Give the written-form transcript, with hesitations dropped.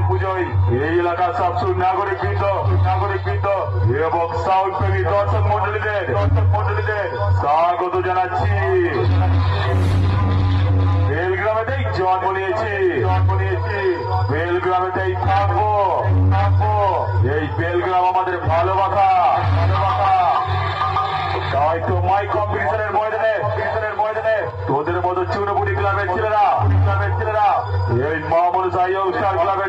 পুজোয় এই এলাকার সব নাগরিকবৃন্দ এবং সাউথ প্রেমী দর্শক মন্ডলীদের স্বাগত জানাচ্ছি। বেলগ্রামেতেই জন্ম নিয়েছি, বেলগ্রামেতেই থাকবো। এই বেলগ্রাম আমাদের ভালোবাসা। তাই তো মাই কম্পিটিশনের ময়দানে তোদের মতো চুনপুরি ক্লাবের ছেলেরা এই মামুন সাই স্টার ক্লাব